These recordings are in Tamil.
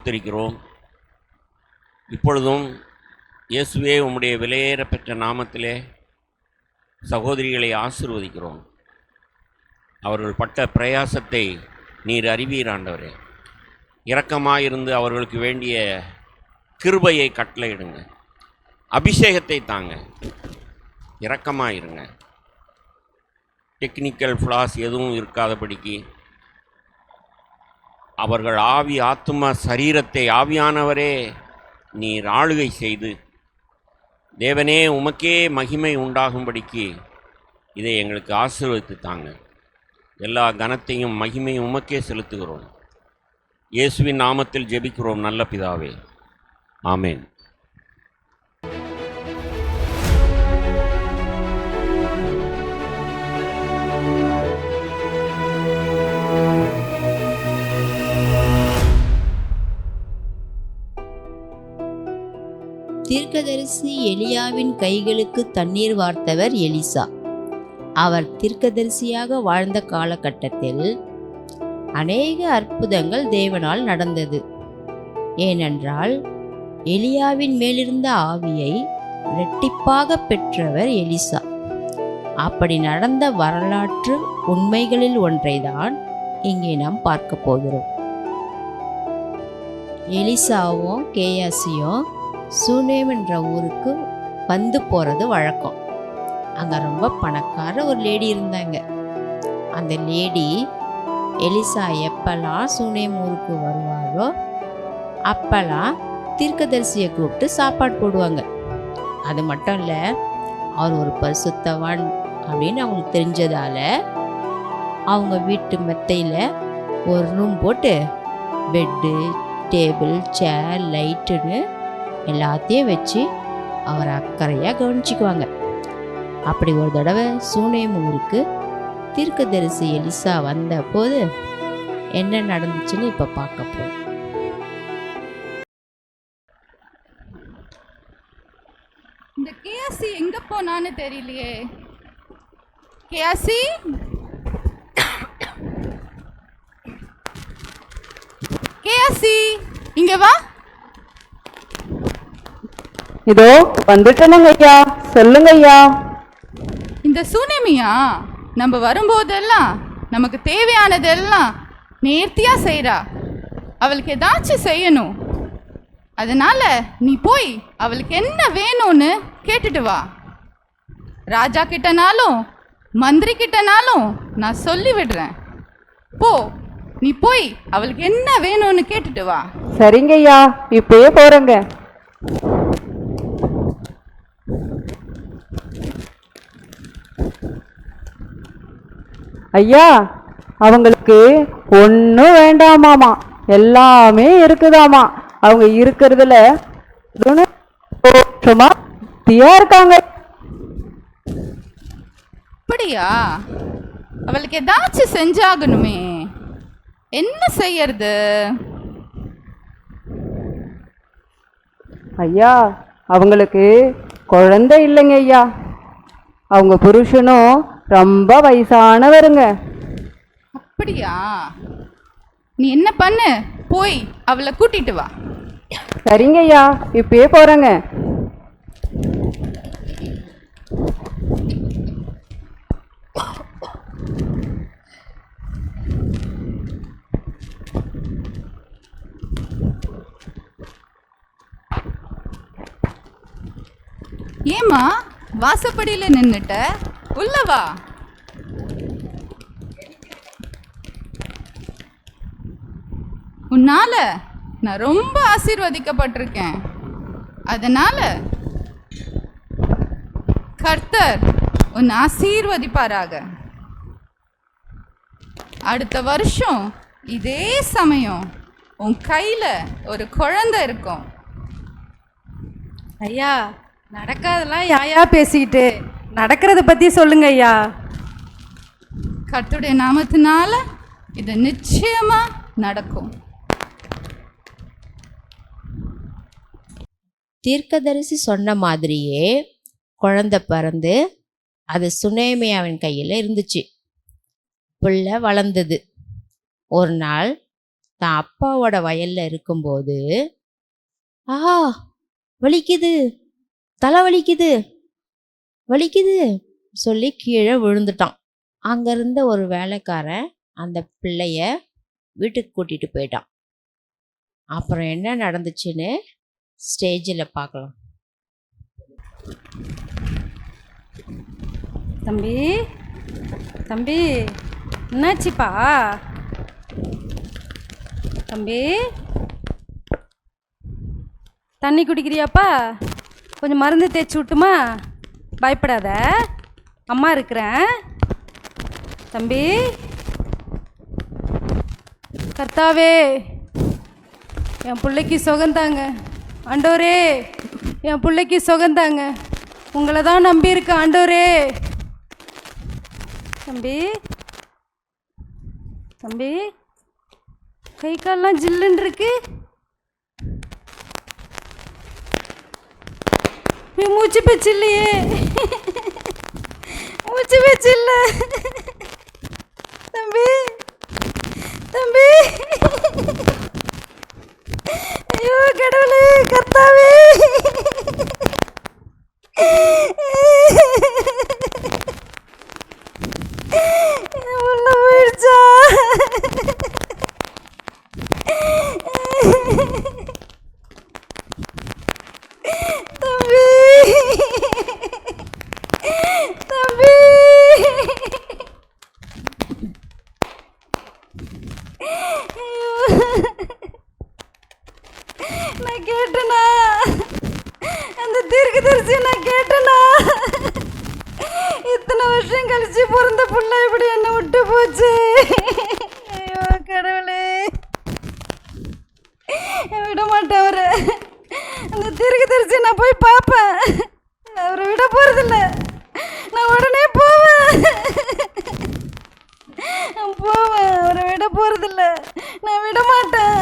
ஸ்தோத்திரிக்கிறோம். இப்பொழுதும் இயேசுவே உம்முடைய விலையேற பெற்ற நாமத்திலே சகோதரிகளை ஆசீர்வதிக்கிறோம். அவர்கள் பட்ட பிரயாசத்தை நீர் அறிவீர் ஆண்டவரே. இரக்கமாயிருந்து அவர்களுக்கு வேண்டிய கிருபையை கட்டளையிடுங்க, அபிஷேகத்தை தாங்க, இரக்கமாயிருங்க. டெக்னிக்கல் ஃப்ளாஸ் எதுவும் இருக்காதபடிக்கு அவர்கள் ஆவி ஆத்தும சரீரத்தை ஆவியானவரே நீர் ஆளுகை செய்து தேவனே உமக்கே மகிமை உண்டாகும்படிக்கு இதை எங்களுக்கு ஆசீர்வதித்து தாங்க. எல்லா கனத்தையும் மகிமையும் உமக்கே செலுத்துகிறோம். இயேசுவின் நாமத்தில் ஜெபிக்கிறோம் நல்ல பிதாவே, ஆமேன். தீர்க்கதரிசி எலியாவின் கைகளுக்கு தண்ணீர் வார்த்தவர் எலிசா. அவர் தீர்க்கதரிசியாக வாழ்ந்த காலகட்டத்தில் அநேக அற்புதங்கள் தேவனால் நடந்தது. ஏனென்றால் எலியாவின் மேலிருந்த ஆவியை இரட்டிப்பாக பெற்றவர் எலிசா. அப்படி நடந்த வரலாற்று உண்மைகளில் ஒன்றைதான் இங்கே நாம் பார்க்க போகிறோம். எலிசாவும் கேயாசியும் சூனேம் என்ற ஊருக்கு வந்து போகிறது வழக்கம். அங்கே ரொம்ப பணக்கார ஒரு லேடி இருந்தாங்க. அந்த லேடி எலிசா எப்பெல்லாம் சூனேம் ஊருக்கு வருவாரோ அப்பெல்லாம் தீர்க்கதரிசியை கூப்பிட்டு சாப்பாடு போடுவாங்க. அது மட்டும் இல்லை, அவர் ஒரு பரிசுத்தவான் அப்படின்னு அவங்களுக்கு தெரிஞ்சதால அவங்க வீட்டு மெத்தையில் ஒரு ரூம் போட்டு பெட்டு, டேபிள், சேர், லைட்டுன்னு எல்லாத்தையும் வச்சு அவரை அக்கறையாக கவனிச்சுக்குவாங்க. அப்படி ஒரு தடவை சூனேம் ஊருக்கு தீர்க்கதரிசி எலிசா வந்த போது என்ன நடந்துச்சுன்னு இப்போ பார்க்க போறோம். இந்த கேசி எங்க போனான்னு தெரியலையே. கேசி, கேசி இங்க வா. இதோ வந்துட்டேனுங்க ஐயா, சொல்லுங்க ஐயா. இந்த சூனேமியா நம்ம வரும்போதெல்லாம் நமக்கு தேவையானதெல்லாம் நேர்த்தியா செய்றா. அவளுக்கு ஏதாச்சும் செய்யணும். அதனால நீ போய் அவளுக்கு என்ன வேணும்னு கேட்டுட்டு வா. ராஜா கிட்டனாலும் மந்திரி கிட்டனாலும் நான் சொல்லி விடுறேன். போ, நீ போய் அவளுக்கு என்ன வேணும்னு கேட்டுட்டு வா. சரிங்க ஐயா, இப்பயே போறேங்க. ஐயா, அவங்களுக்கு ஒன்றும் வேண்டாமாமா, எல்லாமே இருக்குதாமா. அவங்க இருக்கிறதுல இருக்காங்க. அப்படியா? அவளுக்கு ஏதாச்சும் செஞ்சாகணுமே. என்ன செய்யறது? ஐயா, அவங்களுக்கு குழந்தை இல்லைங்க ஐயா. அவங்க புருஷனும் ரொம்ப வயசானவருங்க. அப்படியா? நீ என்ன பண்ணு, போய் அவளை கூட்டிட்டு வா. சரிங்க ஐயா, இப்பயே போறேங்க. ஏமா வாசப்படியில நின்னுட்ட? உள்ள வா. உன்னால நான் ரொம்ப ஆசீர்வதிக்கப்பட்டிருக்கேன். அதனால கர்த்தர் உன்னை ஆசீர்வதிப்பாராக. அடுத்த வருஷம் இதே சமயம் உன் கையில ஒரு குழந்தை இருக்கும். ஐயா, நடக்காதெல்லாம் யாயா பேசிக்கிட்டு, நடக்கிறத பற்றி சொல்லுங்க ஐயா. கர்த்தருடைய நாமத்தினால இது நிச்சயமா நடக்கும். தீர்க்கதரிசி சொன்ன மாதிரியே குழந்தை பிறந்து அது சுனேமியாவின் கையில் இருந்துச்சு. பிள்ளை வளர்ந்தது. ஒரு நாள் தான் அப்பாவோட வயல்ல இருக்கும்போது, ஆஹா வலிக்குது, தலை வலிக்குது, வலிக்குது சொல்லி கீழே விழுந்துட்டான். அங்க இருந்த ஒரு வேலைக்காரன் அந்த பிள்ளைய வீட்டுக்கு கூட்டிட்டு போயிட்டான். அப்புறம் என்ன நடந்துச்சுன்னு ஸ்டேஜில் பார்க்கலாம். தம்பி தம்பி என்னாச்சுப்பா? தம்பி தண்ணி குடிக்கிறியாப்பா? கொஞ்சம் மருந்து தேய்ச்சி விட்டுமா? பயப்படாத, அம்மா இருக்கிறேன். தம்பி, கர்த்தாவே என் பிள்ளைக்கு சுகந்தாங்க. ஆண்டவரே என் பிள்ளைக்கு சுகந்தாங்க. உங்களை தான் நம்பியிருக்கேன் ஆண்டவரே. தம்பி தம்பி கை கால்லாம் ஜில்லுன்னு இருக்கு. மூச்சு பேச்சு இல்லையே, மூச்சு பேச்சு இல்லை. தம்பி தம்பி, ஐயோ கடவுளே, கர்த்தாவே, உள்ள போயிடுச்சா? தம்பி தம்பி, நான் கேட்டேனா? அந்த தீர்க்கதரிசி நான் கேட்டேனா? இத்தனை வருஷம் கழிச்சு பிறந்த புள்ள இப்படி என்ன விட்டு போச்சு. ஐயோ கடவுளே, விட மாட்டேன் அவரை. அந்த தீர்க்கதரிசி நான் போய் பார்ப்பேன், அவரை விட போறதில்ல. நான் உடனே போவேன், அவரை விட போறதில்ல. நான் விட மாட்டேன்.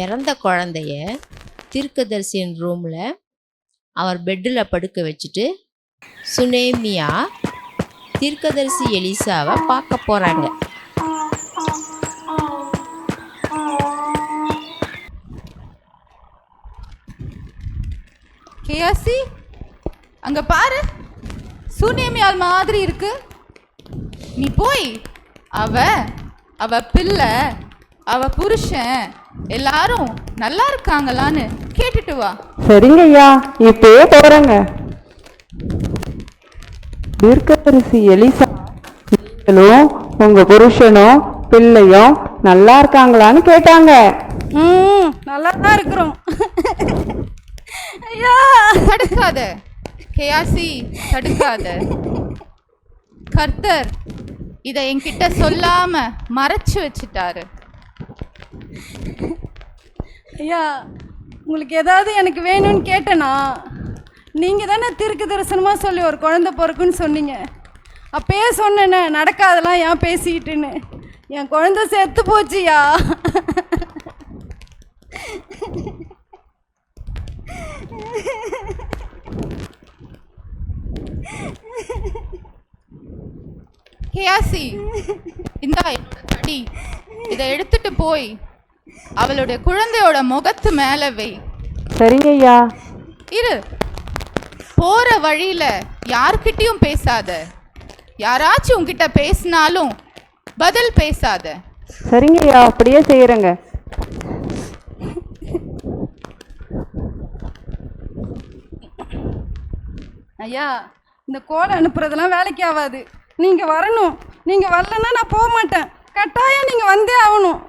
இறந்த குழந்தைய தீர்க்கதரிசியின் ரூமில் அவர் பெட்டில் படுக்க வச்சுட்டு சுனேமியா தீர்க்கதரிசி எலிசாவை பார்க்க போகிறாங்க. கேயாசி, அங்க பாரு, சூனியமியால் மாதிரி இருக்கு. நீ போய் அவ பிள்ளை, அவ புருஷன் எல்லாரும் நல்லா இருக்காங்களான்னு கேட்டுட்டு வா. சரிங்க ஐயா, இப்பயே போறேங்க. தீர்க்கதரிசி எலிசா, நீங்களும் உங்க புருஷனும் பிள்ளையும் நல்லா இருக்காங்களான்னு கேட்டாங்க. நல்லா தான் இருக்கிறோம். ஐயா, தடுக்காத கேயாசி, தடுக்காத. கர்த்தர் இதை என்கிட்ட சொல்லாம மறைச்சு வச்சுட்டாரு. ஐயா, உங்களுக்கு ஏதாவது எனக்கு வேணும்னு கேட்டேனா? நீங்கள் தானே தீர்க்க தரிசனமாக சொல்லி ஒரு குழந்தை பிறக்குன்னு சொன்னீங்க. அப்பயே சொன்னேன்னே, நடக்காதெல்லாம் ஏன் பேசிக்கிட்டுன்னு. என் குழந்தை செத்து போச்சுயா. கேயாசி, இந்தா என்னோட தடி, இதை எடுத்துட்டு போய் அவளுடைய குழந்தையோட முகத்து மேல வை. சரிங்க ஐயா. இரு, போற வழியில யார்கிட்டயும் பேசாத. யாராச்சும் உன்கிட்ட பேசினாலும் பதில் பேசாத. சரிங்க ஐயா, அப்படியே செய்யறேங்க. ஐயா, இந்த கோலை அனுப்புறதெல்லாம் வேலைக்கு ஆகாது. நீங்கள் வரணும். நீங்கள் வரலன்னா நான் போக மாட்டேன். கட்டாயம் நீங்கள் வந்தே ஆகணும்.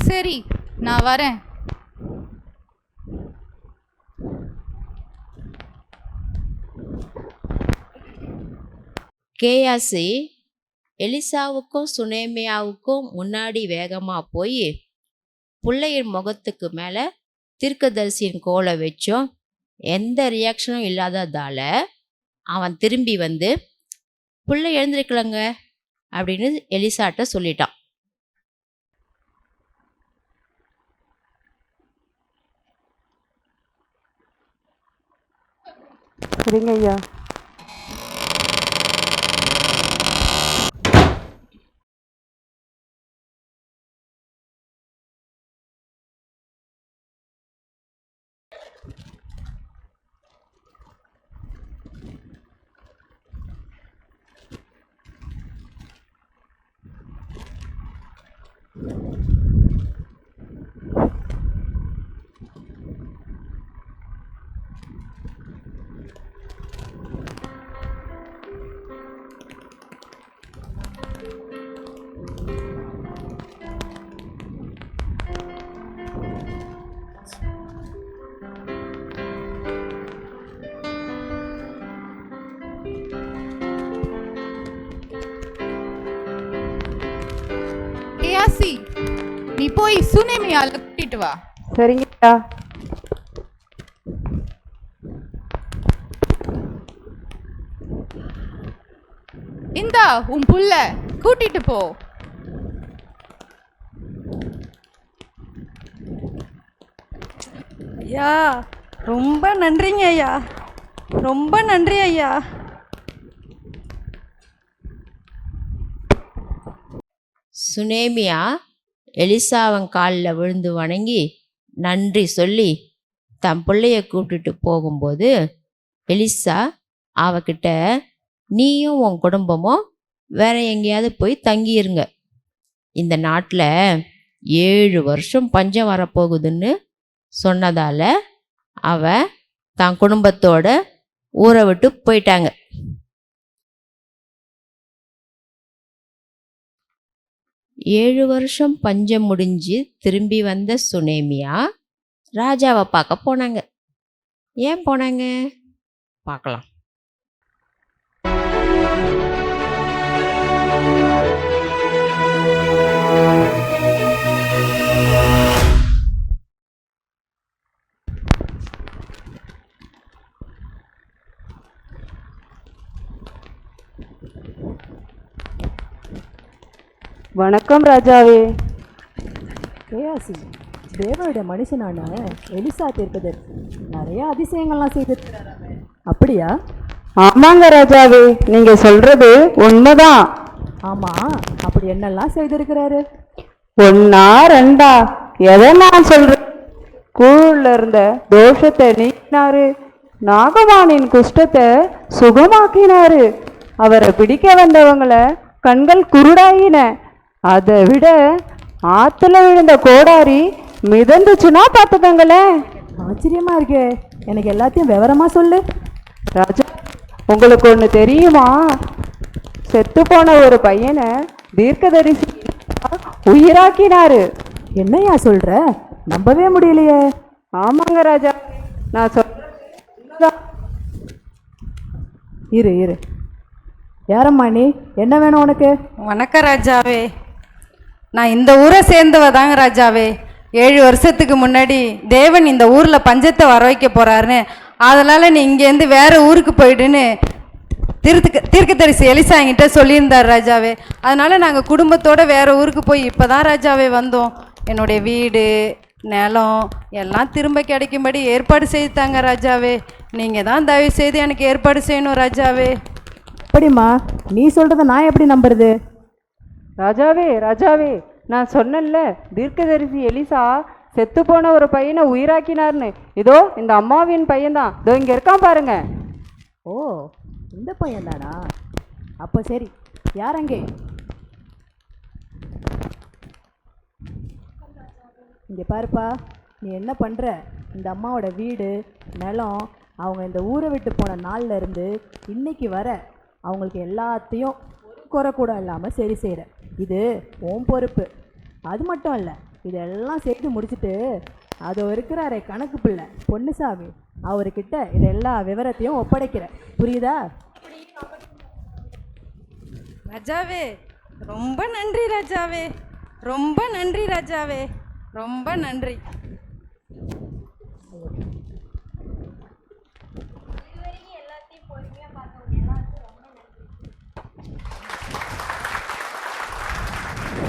சரி, நான் வரேன். கேயாசி எலிசாவுக்கும் சுனேமியாவுக்கும் முன்னாடி வேகமாக போய் பிள்ளையின் முகத்துக்கு மேலே தீர்க்கதரிசியின் கோலை வச்சும் எந்த ரியாக்ஷனும் இல்லாததால் அவன் திரும்பி வந்து பிள்ளை எழுந்திருக்கலங்க அப்படின்னு எலிசாட்ட சொல்லிட்டான். சரிங்க ஐயா. கேயாசி, நீ போய் சுனேமியால கூட்டிட்டு வா. சரிங்க ஐயா. இந்தா உன் புள்ள கூட்டிட்டு போ. ஐயா ரொம்ப நன்றிங்க ஐயா, ரொம்ப நன்றி ஐயா. சுனேமியா எலிசாவன் காலில் விழுந்து வணங்கி நன்றி சொல்லி தன் பிள்ளைய கூப்பிட்டுட்டு போகும்போது எலிசா அவகிட்ட, நீயும் உன் குடும்பமும் வேற எங்கேயாவது போய் தங்கியிருங்க, இந்த நாட்டில் 7 வருஷம் பஞ்சம் வரப்போகுதுன்னு சொன்னதால அவ தன் குடும்பத்தோட ஊரை விட்டு போயிட்டாங்க. ஏழு வருஷம் பஞ்சம் முடிஞ்சு திரும்பி வந்த சுனேமியா ராஜாவை பார்க்க போனாங்க. ஏன் போனாங்க பார்க்கலாம். வணக்கம் ராஜாவே. கேயாசி, தேவனுடைய மனுஷனான எலிசா தீர்க்கதரிசி நிறைய அதிசயங்கள்லாம் செய்திருக்கிறாராமே, அப்படியா? ஆமாங்க ராஜாவே, நீங்க சொல்றது உண்மைதான். ஆமா, அப்படி என்னெல்லாம் செய்திருக்கிறாரு? 1 2 எதை நான் சொல்றேன்? கூழுல இருந்த தோஷத்தை நீக்கினாரு, நாகமானின் குஷ்டத்தை சுகமாக்கினாரு, அவரை பிடிக்க வந்தவங்களை கண்கள் குருடாயின, அதை விட ஆத்துல விழுந்த கோடாரி மிதந்துச்சுன்னா பார்த்துக்கங்களேன். ஆச்சரியமா இருக்கே, எனக்கு எல்லாத்தையும் விவரமா சொல்லு. ராஜா, உங்களுக்கு ஒன்று தெரியுமா? செத்து போன ஒரு பையனை தீர்க்கதரிசி உயிராக்கினாரு. என்னையா சொல்ற? நம்பவே முடியலையே. ஆமாங்க ராஜா, நான் சொல்றேன். இரு இரு, யாரம்மா நீ? என்ன வேணும் உனக்கு? வணக்கம் ராஜாவே, நான் இந்த ஊரை சேர்ந்தவ தாங்க ராஜாவே. 7 வருஷத்துக்கு முன்னாடி தேவன் இந்த ஊரில் பஞ்சத்தை வர வைக்க போகிறாருன்னு, அதனால் நீ இங்கேருந்து வேறு ஊருக்கு போயிடுன்னு தீர்க்கதரிசி எலிசா என்கிட்ட சொல்லியிருந்தார் ராஜாவே. அதனால் நாங்கள் குடும்பத்தோடு வேறு ஊருக்கு போய் இப்போ தான் ராஜாவே வந்தோம். என்னுடைய வீடு நிலம் எல்லாம் திரும்ப கிடைக்கும்படி ஏற்பாடு செய்தாங்க ராஜாவே. நீங்கள் தான் தயவு செய்து எனக்கு ஏற்பாடு செய்யணும் ராஜாவே. அப்படிம்மா, நீ சொல்றத நான் எப்படி நம்புறது? ராஜாவே ராஜாவே, நான் சொன்னேன்ல, தீர்க்கதரிசி எலிசா செத்து போன ஒரு பையனை உயிராக்கினார்னு. இதோ இந்த அம்மாவின் பையன்தான், இதோ இங்கே இருக்கான் பாருங்க. ஓ, இந்த பையன் தானா? அப்போ சரி, யார் அங்கே? இங்கே பாருப்பா, நீ என்ன பண்ணுற? இந்த அம்மாவோட வீடு நிலம் அவங்க இந்த ஊரை விட்டு போன நாள்ல இருந்து இன்னைக்கு வர அவங்களுக்கு எல்லாத்தையும் ஒரு குறை கூட இல்லாமல் சரி செய்கிற. இது உன் பொறுப்பு. அது மட்டும் இல்லை, இதெல்லாம் செய்து முடிச்சுட்டு அதோ இருக்கிறாரே கணக்கு பிள்ளை பொன்னுசாமி, அவர்கிட்ட இது எல்லா விவரத்தையும் ஒப்படைக்கிற. புரியுதா? ராஜாவே ரொம்ப நன்றி ராஜாவே, ரொம்ப நன்றி ராஜாவே, ரொம்ப நன்றி.